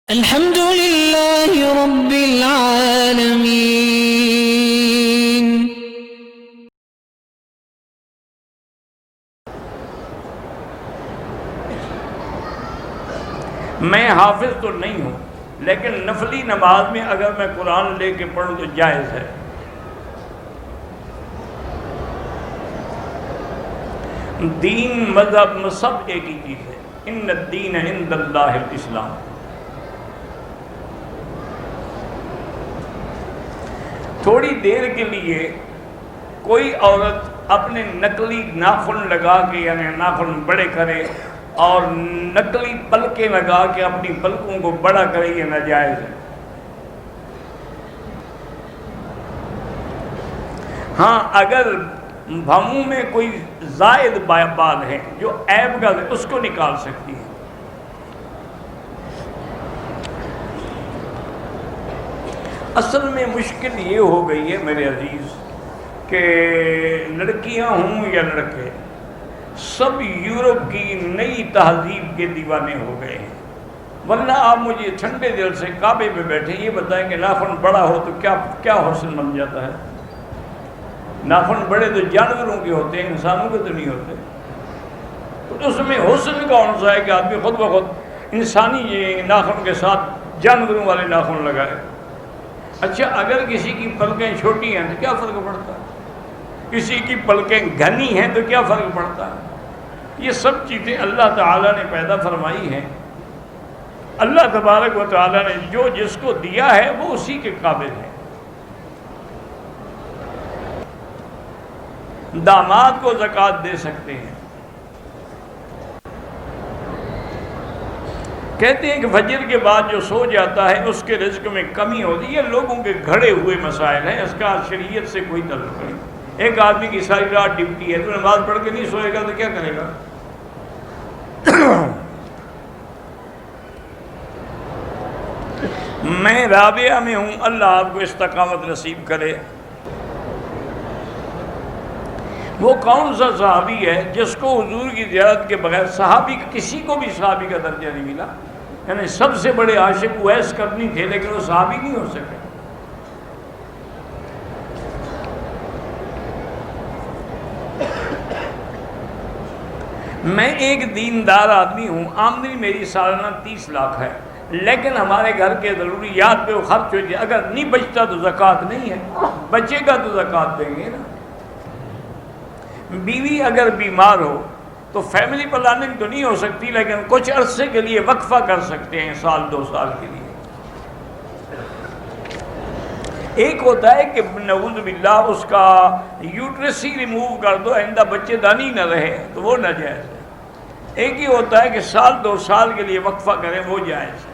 الحمد لله رب العالمين. میں حافظ تو نہیں ہوں، لیکن نفلی نماز میں اگر میں قرآن لے کے پڑھوں تو جائز ہے۔ دین مذہب سب ایک ہی چیز ہے۔ ان الدین عند اللہ الاسلام۔ تھوڑی دیر کے لیے کوئی عورت اپنے نقلی ناخن لگا کے، یعنی ناخن بڑے کرے اور نقلی پلکیں لگا کے اپنی پلکوں کو بڑا کرے، یہ ناجائز ہے۔ ہاں، اگر بھموں میں کوئی زائد بال ہے جو عیب کا ہے، اس کو نکال سکتی ہے۔ اصل میں مشکل یہ ہو گئی ہے میرے عزیز کہ لڑکیاں ہوں یا لڑکے، سب یورپ کی نئی تہذیب کے دیوانے ہو گئے ہیں۔ ورنہ آپ مجھے ٹھنڈے دل سے کعبے پہ بیٹھے یہ بتائیں کہ ناخن بڑا ہو تو کیا حسن بن جاتا ہے؟ ناخن بڑے تو جانوروں کے ہوتے ہیں، انسانوں کے تو نہیں ہوتے۔ تو اس میں حسن کون سا ہے کہ آدمی خود بخود انسانی ناخن کے ساتھ جانوروں والے ناخن لگائے؟ اچھا، اگر کسی کی پلکیں چھوٹی ہیں تو کیا فرق پڑتا ہے؟ کسی کی پلکیں گھنی ہیں تو کیا فرق پڑتا ہے؟ یہ سب چیزیں اللہ تعالیٰ نے پیدا فرمائی ہیں۔ اللہ تبارک و تعالیٰ نے جو جس کو دیا ہے وہ اسی کے قابل ہے۔ داماد کو زکوٰۃ دے سکتے ہیں۔ کہتے ہیں کہ فجر کے بعد جو سو جاتا ہے اس کے رزق میں کمی ہوتی ہے۔ یہ لوگوں کے گھڑے ہوئے مسائل ہیں، اس کا شریعت سے کوئی تعلق نہیں۔ ایک آدمی کی ساری رات ڈیوٹی ہے، تو نماز پڑھ کے نہیں سوئے گا تو کیا کرے گا؟ میں رابعہ میں ہوں، اللہ آپ کو استقامت نصیب کرے۔ وہ کون سا صحابی ہے جس کو حضور کی زیارت کے بغیر صحابی کسی کو بھی صحابی کا درجہ نہیں ملا؟ یعنی سب سے بڑے عاشق اویس کرنی تھے، لیکن وہ صحابی نہیں ہو سکے۔ میں ایک دیندار آدمی ہوں، آمدنی میری سالانہ 30 لاکھ ہے، لیکن ہمارے گھر کے ضروریات پہ وہ خرچ ہو جائے۔ اگر نہیں بچتا تو زکوٰۃ نہیں ہے، بچے گا تو زکوٰۃ دیں گے نا۔ بیوی اگر بیمار ہو تو فیملی پلاننگ تو نہیں ہو سکتی، لیکن کچھ عرصے کے لیے وقفہ کر سکتے ہیں، سال 2 سال کے لیے۔ ایک ہوتا ہے کہ نعوذ باللہ اس کا یوٹرس ہی ریموو کر دو، آئندہ بچے دانی نہ رہے، تو وہ ناجائز ہے۔ ایک ہی ہوتا ہے کہ سال 2 سال کے لیے وقفہ کریں، وہ جائز ہے۔